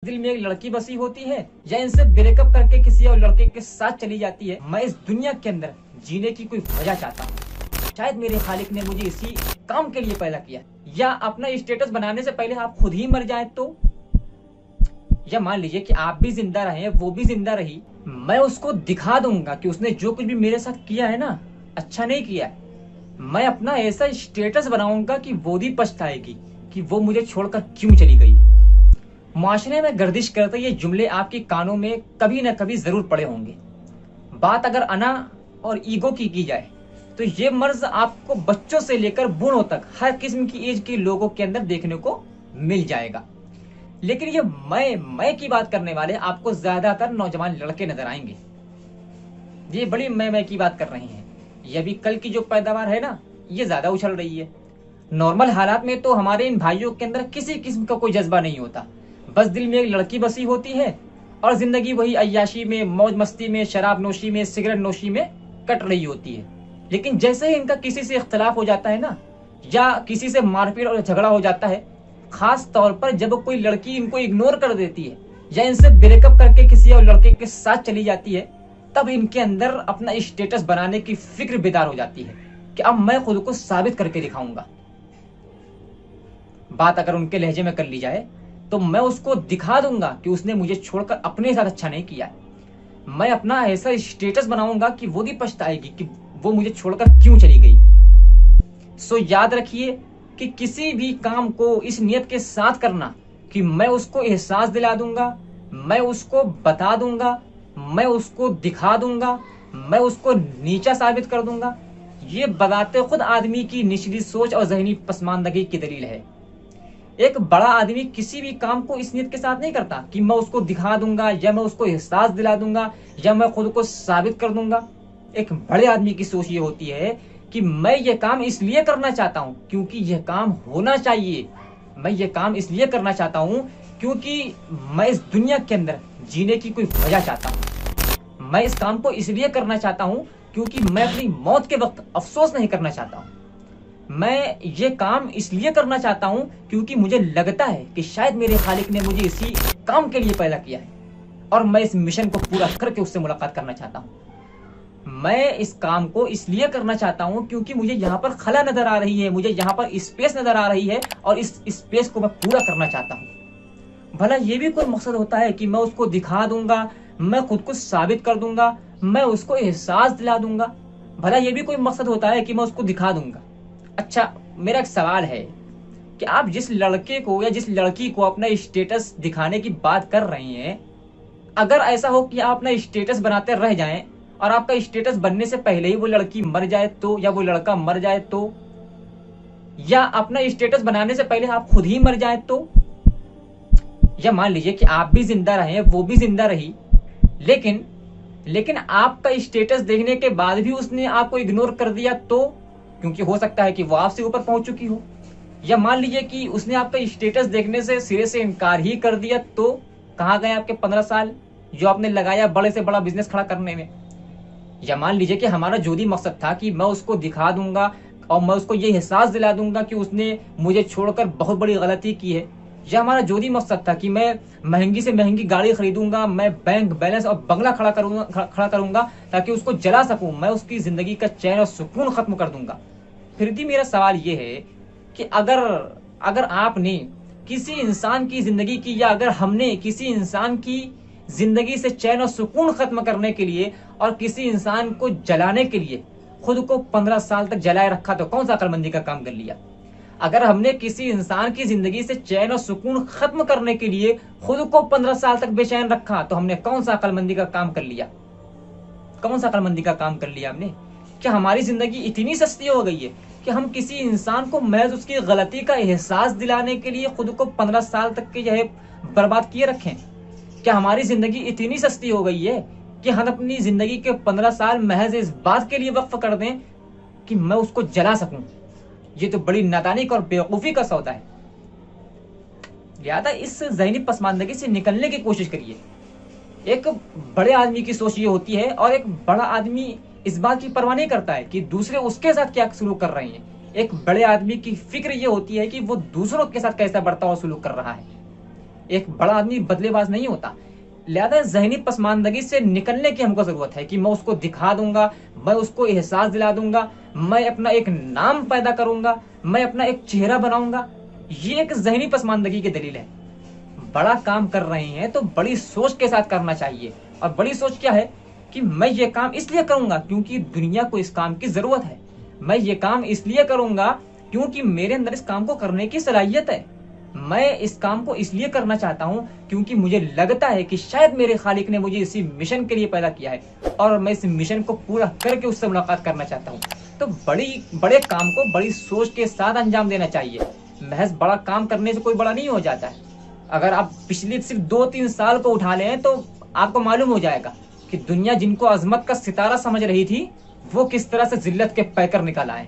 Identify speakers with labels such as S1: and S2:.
S1: दिल में एक लड़की बसी होती है या इनसे ब्रेकअप करके किसी और लड़के के साथ चली जाती है। मैं इस दुनिया के अंदर जीने की कोई वजह चाहता हूँ। शायद मेरे खालिक ने मुझे इसी काम के लिए पैदा किया। या अपना स्टेटस बनाने से पहले आप खुद ही मर जाए तो, या मान लीजिए कि आप भी जिंदा रहे वो भी जिंदा रही, मैं उसको दिखा दूंगा कि उसने जो कुछ भी मेरे साथ किया है ना, अच्छा नहीं किया। मैं अपना ऐसा स्टेटस बनाऊंगा कि वो भी पछताएगी कि वो मुझे छोड़कर क्यों चली गई। मुआशरे में गर्दिश करते ये जुमले आपके कानों में कभी न कभी जरूर पड़े होंगे। बात अगर अना और ईगो की जाए तो ये मर्ज आपको बच्चों से लेकर बूढ़ों तक हर किस्म की एज के लोगों के अंदर देखने को मिल जाएगा। लेकिन ये मैं की बात करने वाले आपको ज्यादातर नौजवान लड़के नजर आएंगे। ये बड़ी मैं की बात कर रहे हैं। ये भी कल की जो पैदावार है ना, ये ज्यादा उछल रही है। नॉर्मल हालात में तो हमारे इन भाइयों के अंदर किसी किस्म का कोई जज्बा नहीं होता। बस दिल में एक लड़की बसी होती है और जिंदगी वही अय्याशी में, मौज मस्ती में, शराब नोशी में, सिगरेट नोशी में कट रही होती है। लेकिन जैसे ही इनका किसी से इख्तलाफ हो जाता है ना, या किसी से मारपीट और झगड़ा हो जाता है, खास तौर पर जब कोई लड़की इनको इग्नोर कर देती है या इनसे ब्रेकअप करके किसी और लड़के के साथ चली जाती है, तब इनके अंदर अपना स्टेटस बनाने की फिक्र बेदार हो जाती है कि अब मैं खुद को साबित करके दिखाऊंगा। बात अगर उनके लहजे में कर ली जाए तो मैं उसको दिखा दूंगा कि उसने मुझे छोड़कर अपने साथ अच्छा नहीं किया। मैं अपना ऐसा स्टेटस बनाऊंगा कि वो भी पछताएगी कि वो मुझे छोड़कर क्यों चली गई। सो याद रखिए कि किसी भी काम को इस नियत के साथ करना कि मैं उसको एहसास दिला दूंगा, मैं उसको बता दूंगा, मैं उसको दिखा दूंगा, मैं उसको नीचा साबित कर दूंगा, ये बताते खुद आदमी की निचली सोच और जहनी पसमानदगी की दलील है। एक बड़ा आदमी किसी भी काम को इस नियत के साथ नहीं करता कि मैं उसको दिखा दूंगा या मैं उसको एहसास दिला दूंगा या मैं खुद को साबित कर दूंगा। एक बड़े आदमी की सोच ये होती है कि मैं ये काम इसलिए करना चाहता हूं क्योंकि यह काम होना चाहिए। मैं ये काम इसलिए करना चाहता हूं क्योंकि मैं इस दुनिया के अंदर जीने की कोई वजह चाहता हूं। मैं इस काम को इसलिए करना चाहता हूं क्योंकि मैं अपनी मौत के वक्त अफसोस नहीं करना चाहता हूं। मैं ये काम इसलिए करना चाहता हूं क्योंकि मुझे लगता है कि शायद मेरे खालिक ने मुझे इसी काम के लिए पैदा किया है और मैं इस मिशन को पूरा करके उससे मुलाकात करना चाहता हूं। मैं इस काम को इसलिए करना चाहता हूं क्योंकि मुझे यहाँ पर खला नजर आ रही है, मुझे यहाँ पर स्पेस नजर आ रही है और इस स्पेस को मैं पूरा करना चाहता हूं। भला ये भी कोई मकसद होता है कि मैं उसको दिखा दूंगा, मैं खुद को साबित कर दूंगा, मैं उसको एहसास दिला दूंगा। भला ये भी कोई मकसद होता है कि मैं उसको दिखा दूंगा। अच्छा, मेरा एक सवाल है कि आप जिस लड़के को या जिस लड़की को अपना स्टेटस दिखाने की बात कर रहे हैं, अगर ऐसा हो कि आप अपना स्टेटस बनाते रह जाएं और आपका स्टेटस बनने से पहले ही वो लड़की मर जाए तो, या वो लड़का मर जाए तो, या अपना स्टेटस बनाने से पहले आप खुद ही मर जाए तो, या मान लीजिए कि आप भी जिंदा रहे वो भी जिंदा रही, लेकिन आपका स्टेटस देखने के बाद भी उसने आपको इग्नोर कर दिया तो, क्योंकि हो सकता है कि वो आपसे ऊपर पहुंच चुकी हो। या मान लीजिए कि उसने आपका स्टेटस देखने से सिरे से इनकार ही कर दिया तो, कहाँ गए आपके 15 साल जो आपने लगाया बड़े से बड़ा बिजनेस खड़ा करने में। या मान लीजिए कि हमारा जो भी मकसद था कि मैं उसको दिखा दूंगा और मैं उसको ये एहसास दिला दूंगा कि उसने मुझे छोड़कर बहुत बड़ी गलती की है। या हमारा जो भी मकसद था कि मैं महंगी से महंगी गाड़ी खरीदूंगा, मैं बैंक बैलेंस और बंगला खड़ा करूंगा ताकि उसको जला सकूं, मैं उसकी जिंदगी का चैन और सुकून खत्म कर दूंगा। फिर भी मेरा सवाल ये है कि अगर आपने किसी इंसान की जिंदगी की, या अगर हमने किसी इंसान की जिंदगी से चैन और सुकून खत्म करने के लिए और किसी इंसान को जलाने के लिए खुद को 15 साल तक जलाए रखा तो कौन सा अक्लमंदी का काम कर लिया। अगर हमने किसी इंसान की जिंदगी से चैन और सुकून खत्म करने के लिए खुद को 15 साल तक बेचैन रखा तो हमने कौन सा अक्लमंदी का काम कर लिया। कौन सा अक्लमंदी का काम कर लिया हमने। क्या हमारी जिंदगी इतनी सस्ती हो गई है कि हम किसी इंसान को महज उसकी गलती का एहसास दिलाने के लिए खुद को 15 साल तक के यह बर्बाद किए रखें। क्या हमारी जिंदगी इतनी सस्ती हो गई है कि हम अपनी जिंदगी के 15 साल महज इस बात के लिए वक्फ कर दें कि मैं उसको जला सकूं। ये तो बड़ी नादानी और बेवकूफी का सौदा है। लिहाजा इस ज़हनी पसमानदगी से निकलने की कोशिश करिए। एक बड़े आदमी की सोच ये होती है और एक बड़ा आदमी इस बात की परवाह नहीं करता है कि दूसरे उसके साथ क्या सलूक कर रहे हैं। एक बड़े आदमी की फिक्र ये होती है कि वो दूसरों के साथ कैसा बर्ताव सलूक कर रहा है। एक बड़ा आदमी बदलेबाज नहीं होता। लिहाजा ज़हनी पसमानदगी से निकलने की हमको ज़रूरत है कि मैं उसको दिखा दूंगा, मैं उसको एहसास दिला दूंगा, मैं अपना एक नाम पैदा करूंगा, मैं अपना एक चेहरा बनाऊंगा। ये एक ज़हनी पसमानदगी की दलील है। बड़ा काम कर रहे हैं तो बड़ी सोच के साथ करना चाहिए। और बड़ी सोच क्या है कि मैं ये काम इसलिए करूंगा क्योंकि दुनिया को इस काम की ज़रूरत है। मैं ये काम इसलिए करूंगा क्योंकि मेरे अंदर इस काम को करने की सलाहियत है। मैं इस काम को इसलिए करना चाहता हूं क्योंकि मुझे लगता है कि शायद मेरे खालिक ने मुझे इसी मिशन के लिए पैदा किया है और मैं इस मिशन को पूरा करके उससे मुलाकात करना चाहता हूं। तो बड़े काम को बड़ी सोच के साथ अंजाम देना चाहिए। महज बड़ा काम करने से कोई बड़ा नहीं हो जाता है। अगर आप पिछले सिर्फ 2-3 साल को उठा लें तो आपको मालूम हो जाएगा कि दुनिया जिनको अजमत का सितारा समझ रही थी वो किस तरह से जिल्लत के पैकर निकल आए।